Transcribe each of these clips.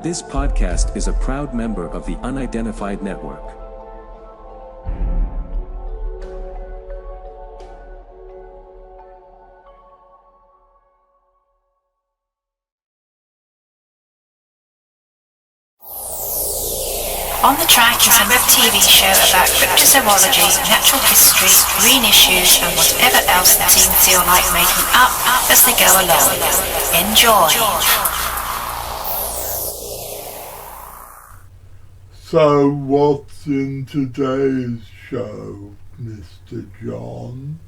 This podcast is a proud member of the Unidentified Network. On the Track is a web TV show about cryptozoology, natural history, green issues, and whatever else the team feel like making up as they go along. Enjoy! So what's in today's show, Mr. John?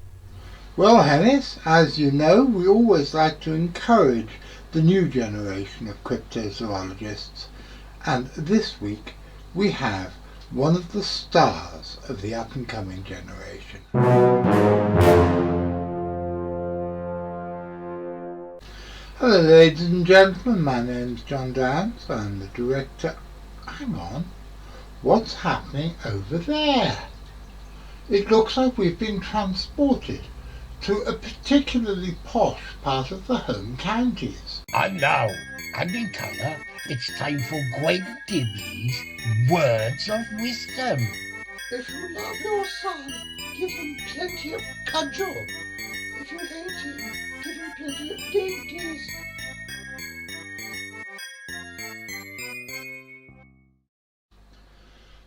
Well, Hennis, as you know, we always like to encourage the new generation of cryptozoologists, and this week we have one of the stars of the up-and-coming generation. Hello ladies and gentlemen, my name's John Downs, I'm the director. Hang on, what's happening over there? It looks like we've been transported to a particularly posh part of the home counties. And now, and in colour, it's time for Gwen Dibley's Words of Wisdom. If you love your son, give him plenty of cudgel. If you hate him, give him plenty of dainties.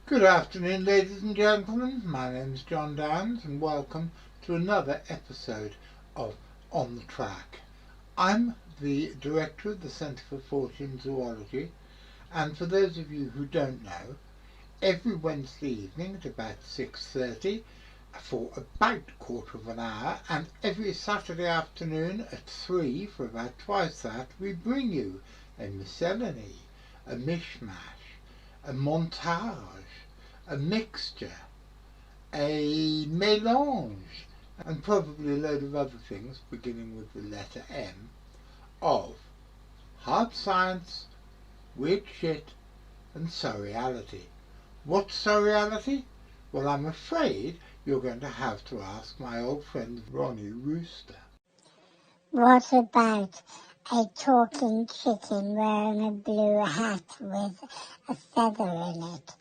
Good afternoon, ladies and gentlemen. My name is John Downs, and welcome to another episode of On the Track. I'm the director of the Centre for Fortean Zoology, and for those of you who don't know, every Wednesday evening at about 6:30 for about a quarter of an hour, and every Saturday afternoon at 3 for about twice that, we bring you a miscellany, a mishmash, a montage, a mixture, a mélange, and probably a load of other things beginning with the letter M, of hard science, weird shit, and surreality. What's surreality? Well, I'm afraid you're going to have to ask my old friend Ronnie Rooster. What about a talking chicken wearing a blue hat with a feather in it?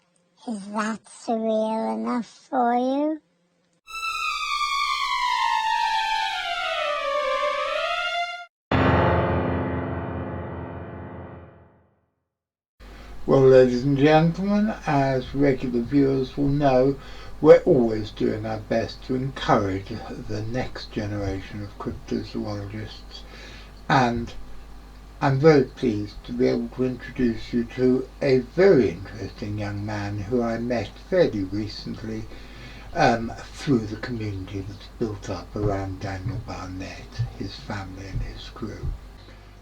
Is that surreal enough for you? Well, ladies and gentlemen, as regular viewers will know, we're always doing our best to encourage the next generation of cryptozoologists, and I'm very pleased to be able to introduce you to a very interesting young man who I met fairly recently through the community that's built up around Daniel Barnett, his family and his crew.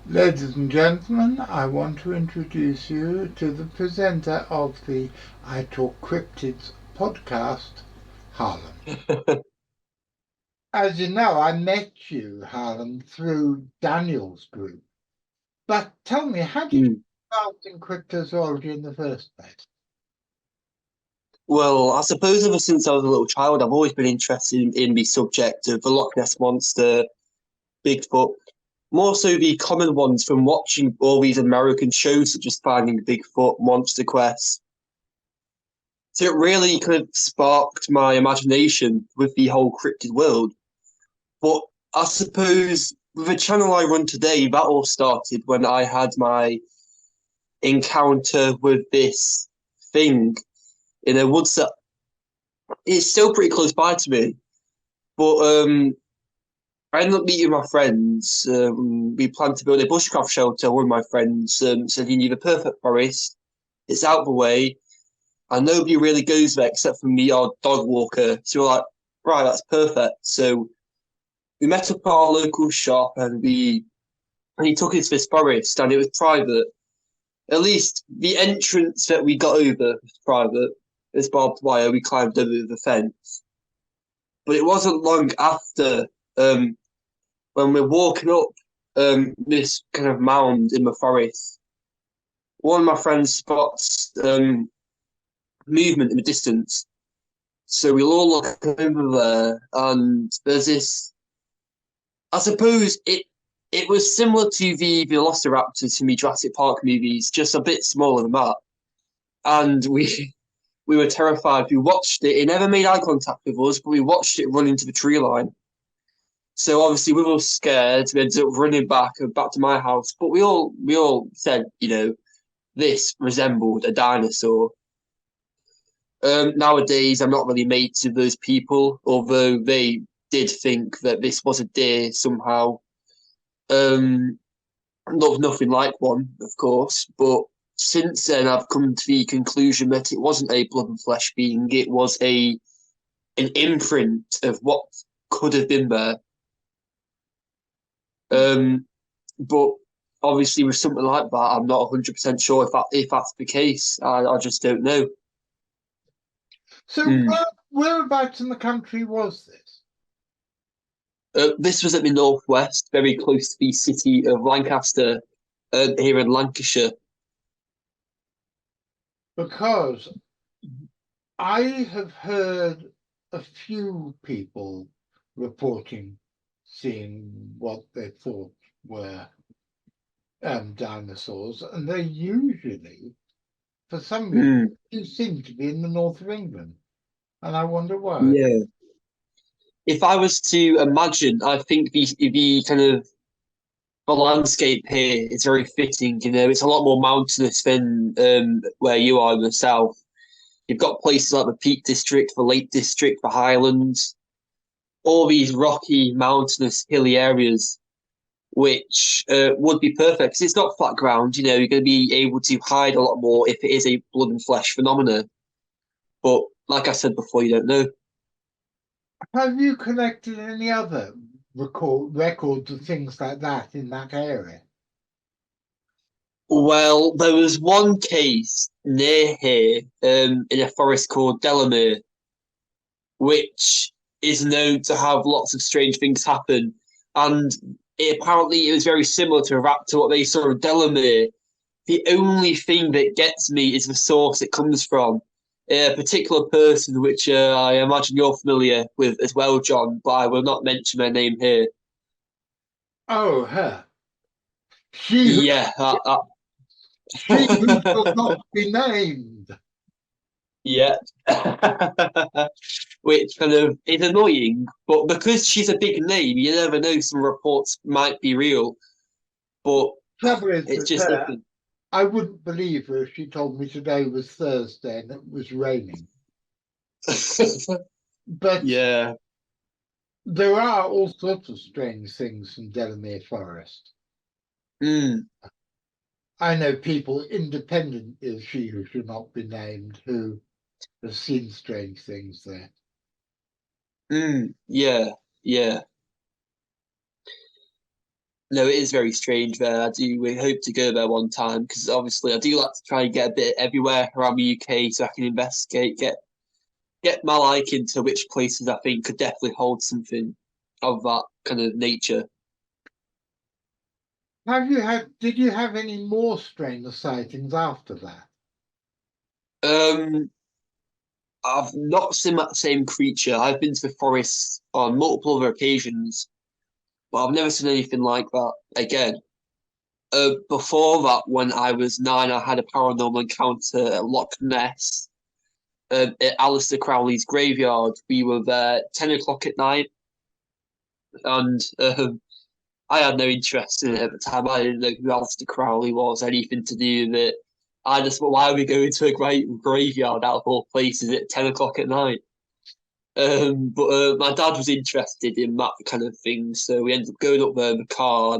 Ladies and gentlemen, I want to introduce you to the presenter of the I Talk Cryptids podcast, Harlem. As you know, I met you, Harlem, through Daniel's group. But tell me, how did you start in cryptozoology in the first place? Well, I suppose ever since I was a little child, I've always been interested in the subject of the Loch Ness Monster, Bigfoot, more so the common ones from watching all these American shows such as Finding Bigfoot, Monster Quest. So it really kind of sparked my imagination with the whole cryptid world. But I suppose with the channel I run today, that all started when I had my encounter with this thing in a woods that is still pretty close by to me. But I ended up meeting my friends. We planned to build a bushcraft shelter. One of my friends said, "You need a perfect forest. It's out of the way, and nobody really goes there except for me, our dog walker." So we're like, right, that's perfect. So we met up at our local shop, and he took us to this forest, and it was private. At least the entrance that we got over was private. It's barbed wire. We climbed over the fence, but it wasn't long after. When we're walking up this kind of mound in the forest, one of my friends spots movement in the distance. So we'll all look over there, and there's this. I suppose It was similar to the Velociraptors from the Jurassic Park movies, just a bit smaller than that. And we were terrified. We watched it. It never made eye contact with us, but we watched it run into the tree line. So obviously we were scared. We ended up running back to my house. But we all said, this resembled a dinosaur. Nowadays, I'm not really mate to those people, although they did think that this was a deer somehow. Nothing like one, of course, but since then I've come to the conclusion that it wasn't a blood and flesh being, it was an imprint of what could have been there. But obviously with something like that, I'm not 100% sure if that's the case. I just don't know. So whereabouts in the country was this? This was at the northwest, very close to the city of Lancaster, here in Lancashire. Because I have heard a few people reporting seeing what they thought were dinosaurs, and they usually, for some reason, do seem to be in the north of England. And I wonder why. Yeah. If I was to imagine, I think the kind of the landscape here is very fitting. It's a lot more mountainous than where you are in the south. You've got places like the Peak District, the Lake District, the Highlands, all these rocky, mountainous, hilly areas, which would be perfect because it's not flat ground. You're going to be able to hide a lot more if it is a blood and flesh phenomena. But like I said before, you don't know. Have you collected any other records of things like that in that area? Well, there was one case near here in a forest called Delamere, which is known to have lots of strange things happen. And apparently it was very similar to a raptor, what they saw in Delamere. The only thing that gets me is the source it comes from. A particular person, which I imagine you're familiar with as well, John, but I will not mention their name here. Oh, her. She who shall not be named. Yeah. Which kind of is annoying, but because she's a big name, you never know, some reports might be real. But it's just different. I wouldn't believe her if she told me today was Thursday and it was raining. But yeah, there are all sorts of strange things in Delamere Forest. I know people independent of she who should not be named who have seen strange things there. Yeah. No, it is very strange there. We hope to go there one time because obviously I do like to try and get a bit everywhere around the UK so I can investigate, get my like into which places I think could definitely hold something of that kind of nature. Did you have any more strange sightings after that? I've not seen that same creature. I've been to the forest on multiple other occasions, but I've never seen anything like that again. Before that, when I was 9, I had a paranormal encounter at Loch Ness, at Aleister Crowley's graveyard. We were there at 10 o'clock at night, and I had no interest in it at the time. I didn't know who Aleister Crowley was, anything to do with it. I just thought, why are we going to a graveyard out of all places at 10 o'clock at night? But my dad was interested in that kind of thing, so we ended up going up there in the car,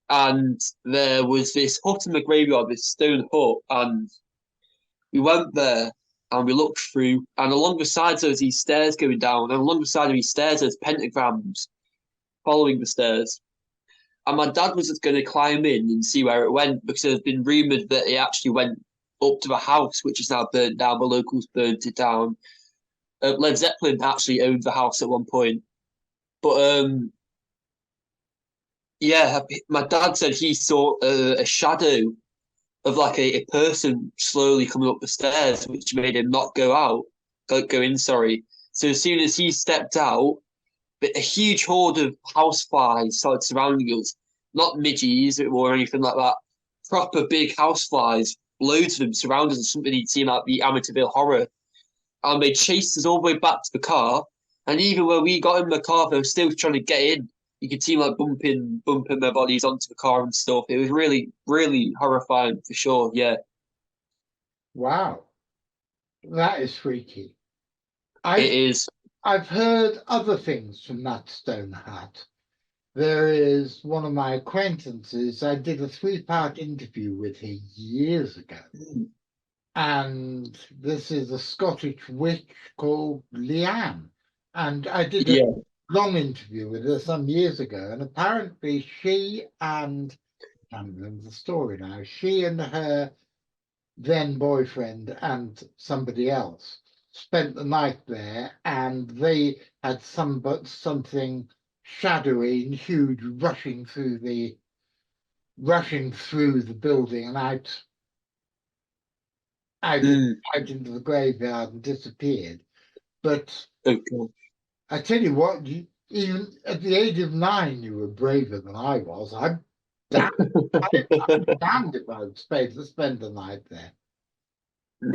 and there was this hut in the graveyard, this stone hut, and we went there and we looked through, and along the sides there was these stairs going down, and along the side of these stairs there's pentagrams following the stairs. And my dad was just going to climb in and see where it went because there's been rumoured that it actually went up to the house, which is now burnt down. The locals burnt it down. Led Zeppelin actually owned the house at one point. But my dad said he saw a shadow of like a person slowly coming up the stairs, which made him not go in. So as soon as he stepped out, but a huge horde of houseflies started surrounding us. not midges or anything like that. Proper big houseflies, loads of them surrounded us, something you'd seen like the Amityville Horror. And they chased us all the way back to the car. And even when we got in the car, they were still trying to get in. You could see like bumping their bodies onto the car and stuff. It was really, really horrifying for sure. Yeah, Wow, that is freaky. it is. I've heard other things from that stone hut. There is one of my acquaintances. I did a 3-part interview with him years ago. And this is a Scottish witch called Leanne. And I did a long interview with her some years ago. And apparently she and, I can't remember the story now, she and her then boyfriend and somebody else spent the night there, and they had something shadowy and huge rushing through the building and out into the graveyard and disappeared. But I tell you what, even at the age of 9, you were braver than I was. I'm damned if I would spend the night there.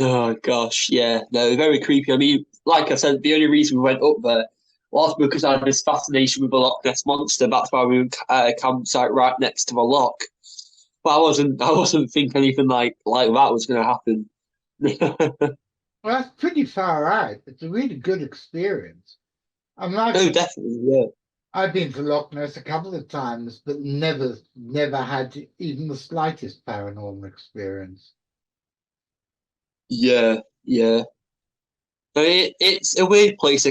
Oh gosh, yeah, no, very creepy. I mean, like I said, the only reason we went up there was because I had this fascination with the Loch Ness monster. That's why we were at a campsite right next to the loch. But I wasn't thinking anything like that was going to happen. Well, that's pretty far out. It's a really good experience. I mean, definitely, yeah. I've been to Loch Ness a couple of times, but never had even the slightest paranormal experience. Yeah. It's a weird place,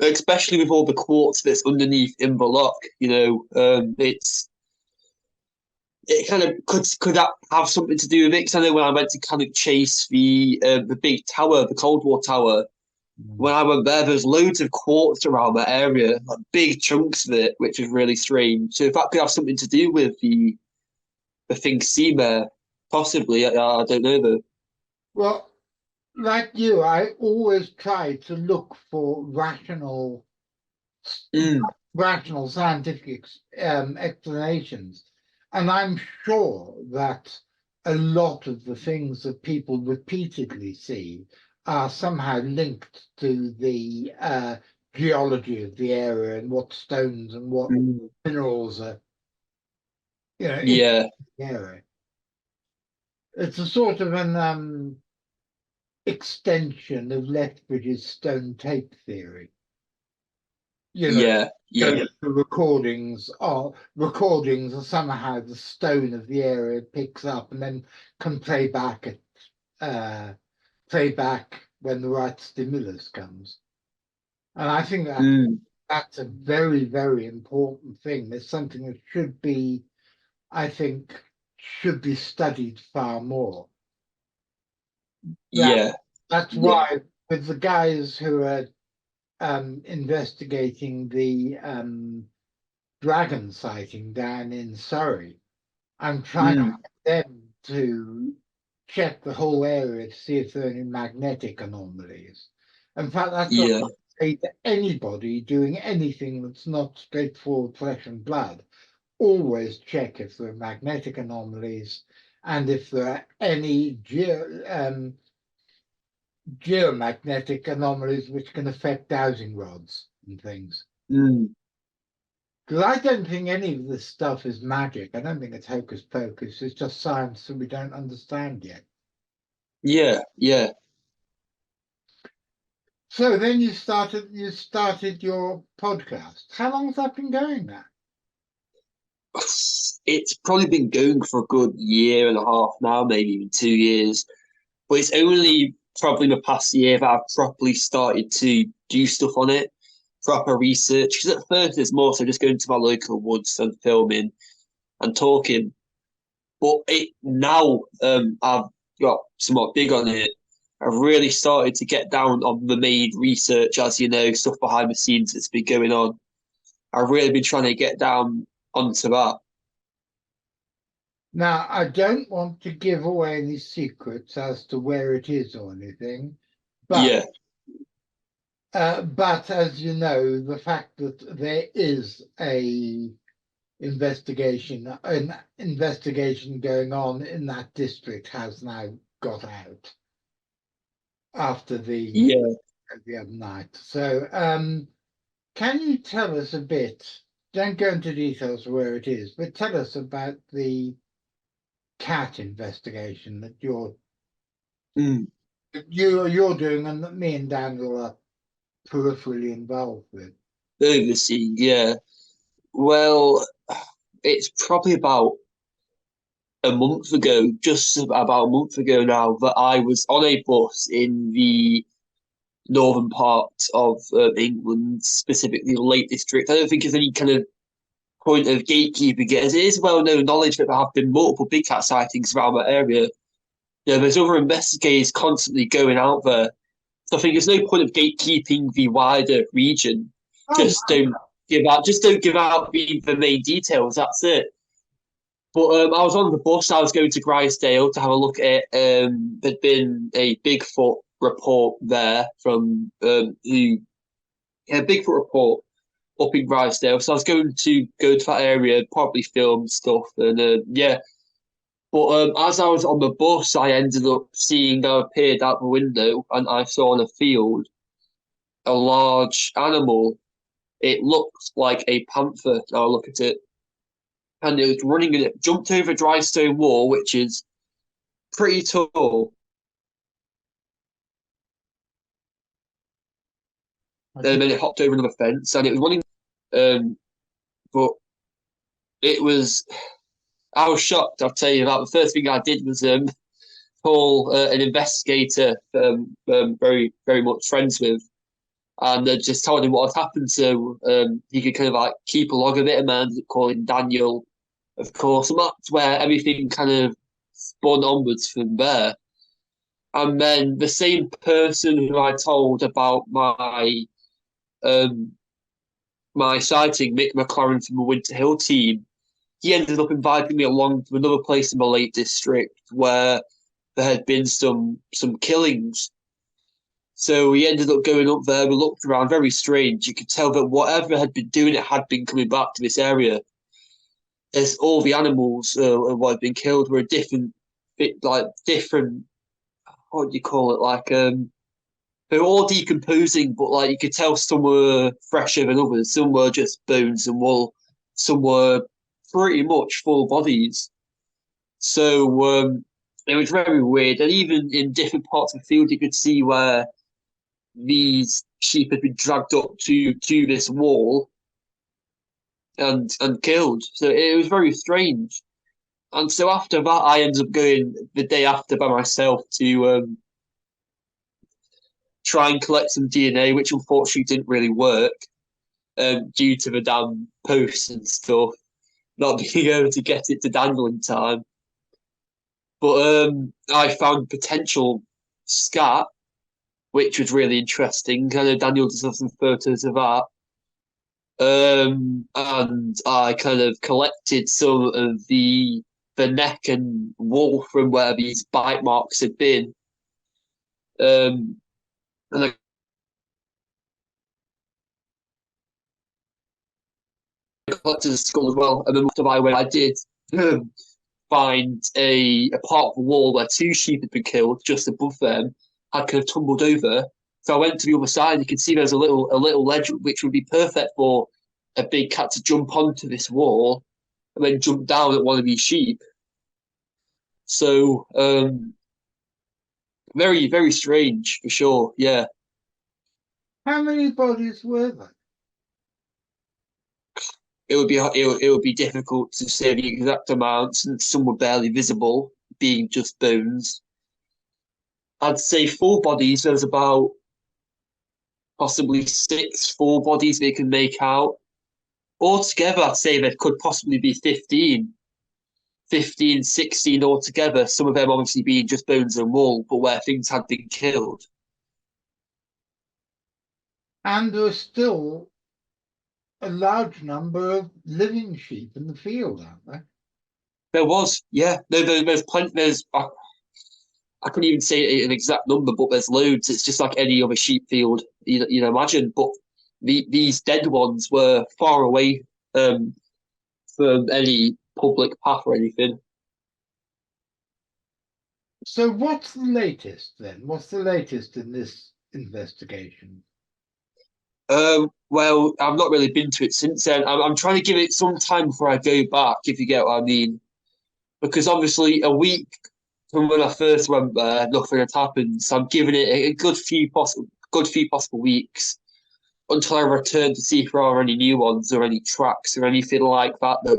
especially with all the quartz that's underneath in the loch. It kind of could have something to do with it. Because I know when I went to kind of chase the big tower, the Cold War tower, when I went there's loads of quartz around that area, like big chunks of it, which is really strange. So if that could have something to do with the things seen there, possibly, I don't know though. Well, like you, I always try to look for rational scientific explanations. And I'm sure that a lot of the things that people repeatedly see are somehow linked to the geology of the area and what stones and what minerals are, in the area. It's a sort of an extension of Lethbridge's stone tape theory. The recordings are somehow the stone of the area picks up and then can play back when the right stimulus comes. And I think that's a very, very important thing. There's something that should be studied far more. That's why with the guys who are investigating the dragon sighting down in Surrey, I'm trying to get them to check the whole area to see if there are any magnetic anomalies. In fact, that's what I say to anybody doing anything that's not straightforward flesh and blood. Always check if there are magnetic anomalies and if there are any geomagnetic anomalies which can affect dowsing rods and things. Because I don't think any of this stuff is magic. I don't think it's hocus pocus. It's just science that we don't understand yet. Yeah. So then you started your podcast. How long has that been going now? It's probably been going for a good year and a half now, maybe even 2 years. But it's only probably in the past year that I've properly started to do stuff on it, proper research. Because at first it's more so just going to my local woods and filming and talking. But now I've got somewhat big on it. I've really started to get down on the main research, as you know, stuff behind the scenes that's been going on. I've really been trying to get down onto that. Now, I don't want to give away any secrets as to where it is or anything, but but as you know, the fact that there is a investigation going on in that district has now got out after the other night. So can you tell us a bit, don't go into details of where it is, but tell us about the cat investigation that you're doing and that me and Daniel are peripherally involved with. Overseeing, yeah. Well, it's probably about a month ago, just about a month ago now, that I was on a bus in the northern part of England, specifically the Lake District. I don't think there's any kind of point of gatekeeping it, as it is well-known knowledge that there have been multiple big cat sightings around that area. There's other investigators constantly going out there. So I think there's no point of gatekeeping the wider region. Don't give out the main details. That's it. But I was on the bus. I was going to Grisdale to have a look at it. There'd been a Bigfoot report there from Bigfoot report up in Grisdale. So I was going to go to that area, probably film stuff, and yeah. But as I was on the bus, I ended up seeing, I appeared out the window, and I saw in a field a large animal. It looked like a panther. Now I look at it, and it was running, and it jumped over a dry stone wall, which is pretty tall. And then it hopped over another fence, and it was running. But it was, I was shocked. I'll tell you that. The first thing I did was call an investigator, very very much friends with, and just told him what had happened. So he could kind of like keep a log of it, and I ended up calling Daniel, of course, and that's where everything kind of spun onwards from there. And then the same person who I told about my sighting, Mick McLaren from the Winter Hill team, he ended up inviting me along to another place in the Lake District where there had been some killings. So we ended up going up there. We looked around, very strange. You could tell that whatever had been doing it had been coming back to this area. As all the animals what had been killed were different, what do you call it? Like they were all decomposing, but like you could tell some were fresher than others. Some were just bones and wool. Some were pretty much full bodies. So it was very weird. And even in different parts of the field, you could see where these sheep had been dragged up to this wall and killed. So it was very strange. And so after that, I ended up going the day after by myself to try and collect some DNA, which unfortunately didn't really work due to the damn posts and stuff, not being able to get it to Daniel in time. But I found potential scat, which was really interesting. I know Daniel does have some photos of that. And I kind of collected some of the neck and wool from where these bite marks had been. And I collected a skull as well. And then by the way, I did find a part of the wall where two sheep had been killed just above them, had kind of tumbled over. So I went to the other side. You can see there's a little ledge which would be perfect for a big cat to jump onto this wall and then jump down at one of these sheep. So very, very strange for sure. Yeah. How many bodies were there? It would be difficult to say the exact amounts, and some were barely visible, being just bones. I'd say full bodies. There's about possibly 6 full bodies they can make out. Altogether, I'd say there could possibly be 15, 16 altogether. Some of them obviously being just bones and wool, but where things had been killed. And there are still a large number of living sheep in the field, aren't there? There was, yeah. There's plenty. I couldn't even say an exact number, but there's loads. It's just like any other sheep field, you know, imagine. But these dead ones were far away any public path or anything. So what's the latest then? What's the latest in this investigation? Well, I've not really been to it since then. I'm trying to give it some time before I go back, if you get what I mean. Because obviously, a week from when I first went there, nothing had happened. So I'm giving it a good few possible weeks until I return to see if there are any new ones or any tracks or anything like that that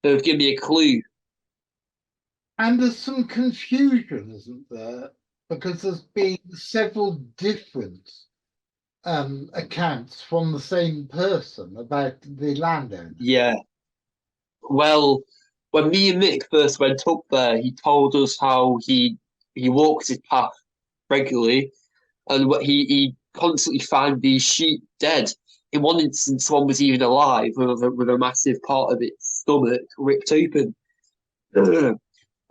would give me a clue. And there's some confusion, isn't there? Because there's been several different accounts from the same person about the landowner. Yeah. Well, when me and Mick first went up there, he told us how he walks his path regularly, and what he constantly found these sheep dead. In one instance, one was even alive with a massive part of its stomach ripped open.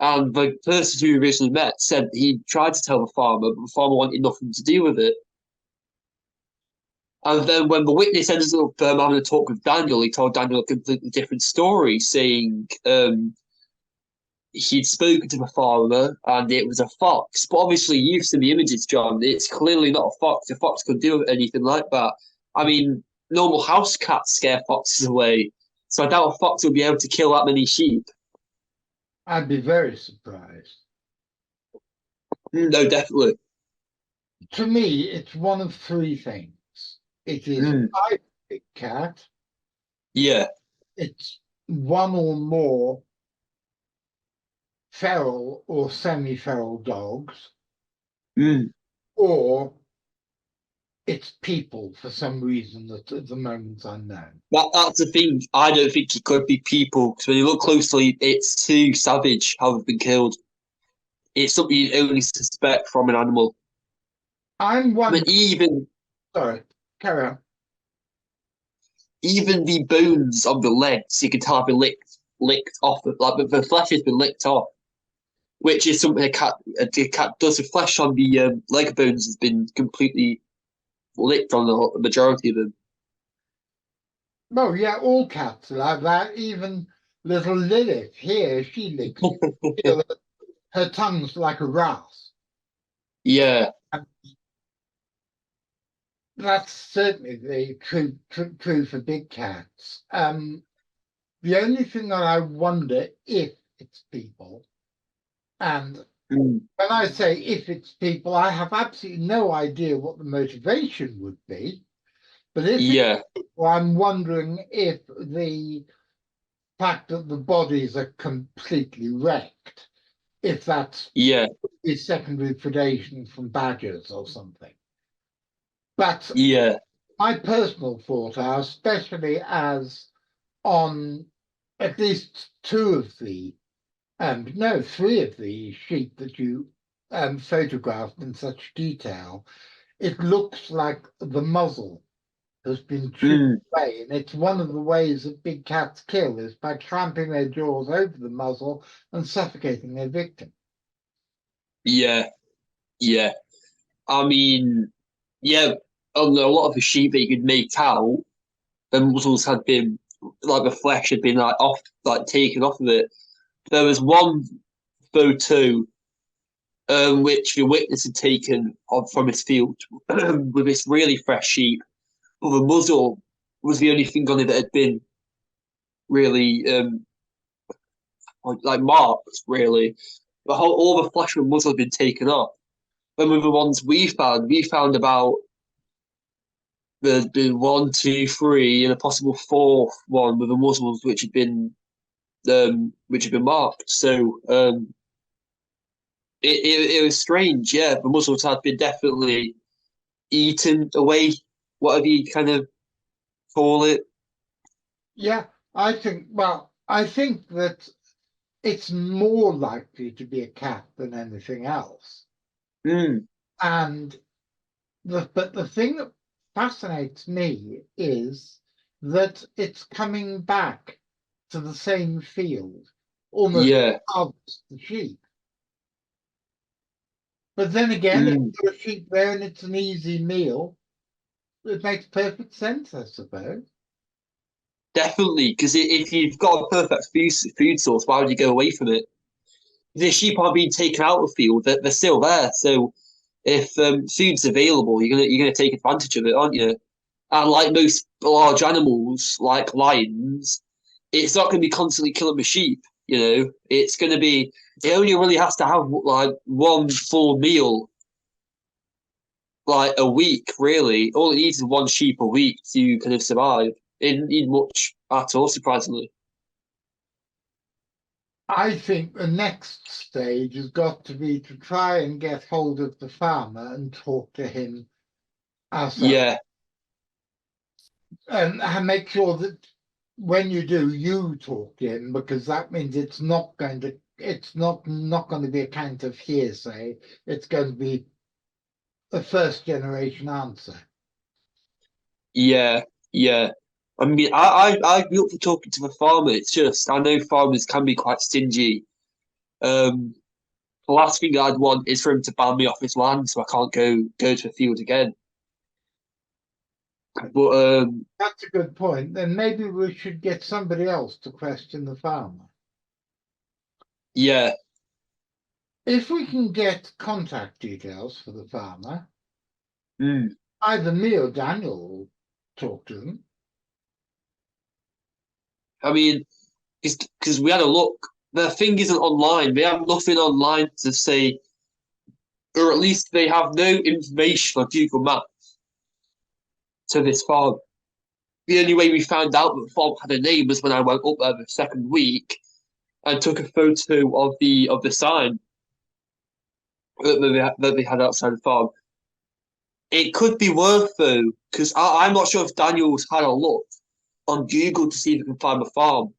And the person who originally met said he tried to tell the farmer, but the farmer wanted nothing to do with it. And then when the witness ended up having a talk with Daniel, he told Daniel a completely different story, saying he'd spoken to the farmer and it was a fox. But obviously, you've seen the images, John. It's clearly not a fox. A fox could do anything like that. I mean, normal house cats scare foxes away, so I doubt a fox would be able to kill that many sheep. I'd be very surprised. No, definitely. To me, it's one of three things. It is either a big cat, Yeah. it's one or more feral or semi-feral dogs, or it's people for some reason that at the moment's unknown. That's the thing. I don't think it could be people, because when you look closely, it's too savage how they've been killed. It's something you'd only suspect from an animal. I'm wondering. But Sorry, carry on. Even the bones of the legs, you can tell have been licked off. Like the flesh has been licked off, which is something a cat does. The flesh on the leg bones has been completely licked on the majority of them. Oh yeah, all cats are like that. Even little Lilith here, she licks. Her tongue's like a rasp. Yeah. And that's certainly the true for big cats. The only thing that I wonder if it's people, and when I say if it's people, I have absolutely no idea what the motivation would be. But if it's people, I'm wondering if the fact that the bodies are completely wrecked, if that's is secondary predation from badgers or something. But my personal thought are, especially as on at least three of the sheep that you photographed in such detail, it looks like the muzzle has been chewed away. And it's one of the ways that big cats kill is by clamping their jaws over the muzzle and suffocating their victim. Yeah. I mean, on a lot of the sheep that you could make out, the muzzles had been, like the flesh had been taken off of it. There was one photo which the witness had taken from his field with this really fresh sheep, but the muzzle was the only thing on it that had been really marked. Really, all the flesh of the muzzle had been taken off. Then with the ones we found about the 1, 2, 3, and a possible fourth one with the muzzles which had been marked. So it was strange. Yeah, the muzzles had been definitely eaten away, whatever you kind of call it. Yeah, I think that it's more likely to be a cat than anything else. And the thing that fascinates me is that it's coming back to the same field, almost harvest the sheep. But then again, if there's a sheep there and it's an easy meal, it makes perfect sense, I suppose. Definitely, because if you've got a perfect food source, why would you go away from it? The sheep are being taken out of the field; they're still there. So if food's available, you're gonna take advantage of it, aren't you? And like most large animals, like lions, it's not going to be constantly killing the sheep. It's going to be. It only really has to have like one full meal, like a week. Really, all it needs is one sheep a week to kind of survive. It didn't need much at all, surprisingly. I think the next stage has got to be to try and get hold of the farmer and talk to him Yeah, and make sure that when you do, you talk to him, because that means it's not going to be a kind of hearsay. It's going to be a first generation answer. yeah, yeah. I mean, I'd be up for talking to the farmer. It's just I know farmers can be quite stingy. Um, the last thing I'd want is for him to ban me off his land, so I can't go to the field again. But That's a good point. Then maybe we should get somebody else to question the farmer. yeah, If we can get contact details for the farmer, mm, either me or Daniel will talk to them. I mean, because we had a look. The thing isn't online. They have nothing online to say, or at least they have no information on Google Maps to this farm. The only way we found out that the farm had a name was when I went up there the second week and took a photo of the sign that they had outside the farm. It could be worth though, because I'm not sure if Daniel's had a look on Google to see if he can find the farm.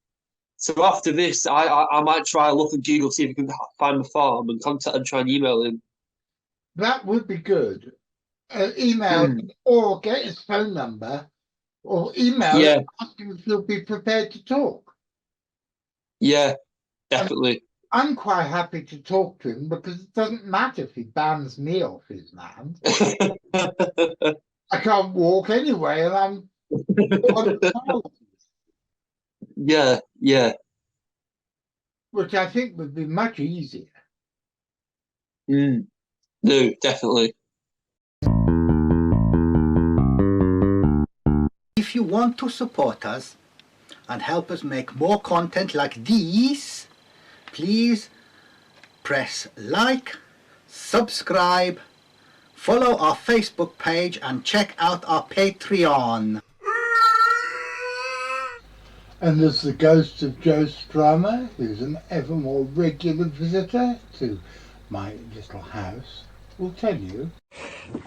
So after this, I might try a look on Google, see if we can find the farm and contact and try and email him. That would be good. Email or get his phone number, or email Yeah, ask him if he'll be prepared to talk. yeah, definitely. I'm quite happy to talk to him because it doesn't matter if he bans me off his land. I can't walk anyway, and I'm Yeah, yeah. which I think would be much easier. No, definitely. If you want to support us and help us make more content like these, please press like, subscribe, follow our Facebook page and check out our Patreon. And as the ghost of Joe Strummer, who's an ever more regular visitor to my little house, will tell you.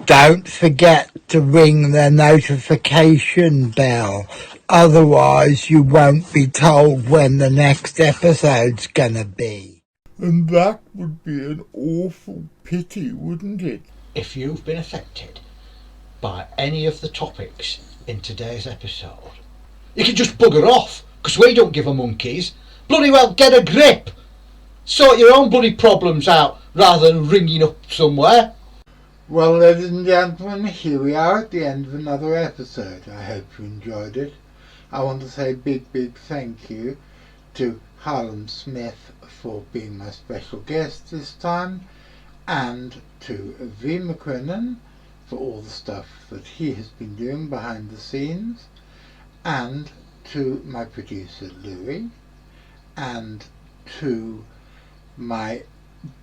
Don't forget to ring the notification bell, otherwise you won't be told when the next episode's gonna be. And that would be an awful pity, wouldn't it? If you've been affected by any of the topics in today's episode, you can just bugger off, because we don't give a monkeys. Bloody well get a grip. Sort your own bloody problems out rather than ringing up somewhere. Well, ladies and gentlemen, here we are at the end of another episode. I hope you enjoyed it. I want to say a big thank you to Harlem Smith for being my special guest this time, and to V. McCrinnan for all the stuff that he has been doing behind the scenes, and to my producer Louis, and to my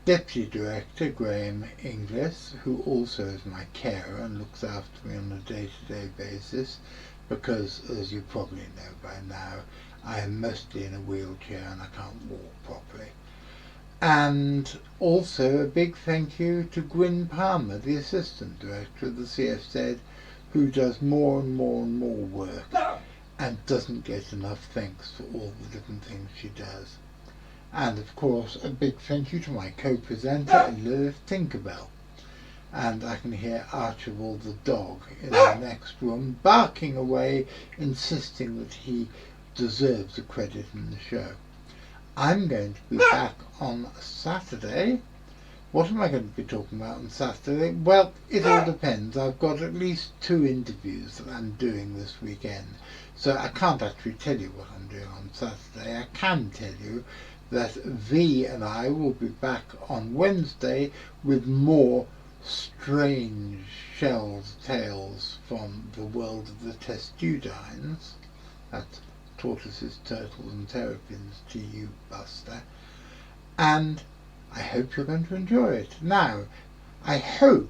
Deputy Director Graham Inglis, who also is my carer and looks after me on a day-to-day basis, because as you probably know by now, I am mostly in a wheelchair and I can't walk properly. And also a big thank you to Gwyn Palmer, the Assistant Director of the CFZ, who does more and more work and doesn't get enough thanks for all the different things she does. And of course a big thank you to my co-presenter Lilith Tinkerbell. And I can hear Archibald the dog in the next room barking away, insisting that he deserves a credit in the show. I'm going to be back on Saturday What am I going to be talking about on Saturday? Well, it all depends. I've got at least 2 interviews that I'm doing this weekend, so I can't actually tell you what I'm doing on Saturday. I can tell you that V and I will be back on Wednesday with more strange shells tales from the world of the testudines. That's tortoises, turtles and terrapins to you, Buster. And I hope you're going to enjoy it. Now, I hope,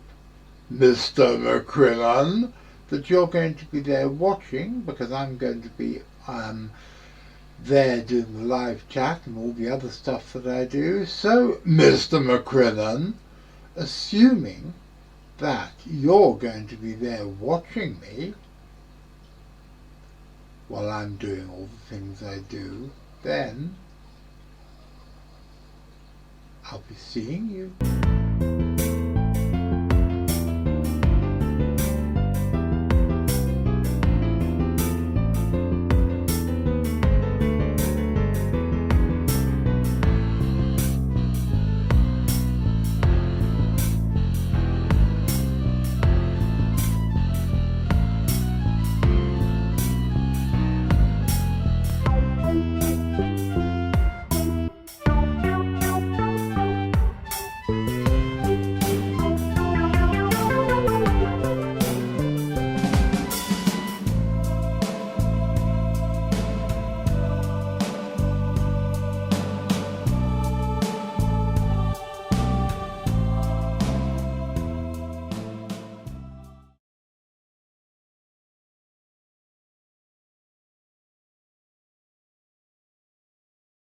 Mr. McCrillan, that you're going to be there watching, because I'm going to be there doing the live chat and all the other stuff that I do. So, Mr. McCrillan, assuming that you're going to be there watching me while I'm doing all the things I do, then I'll be seeing you.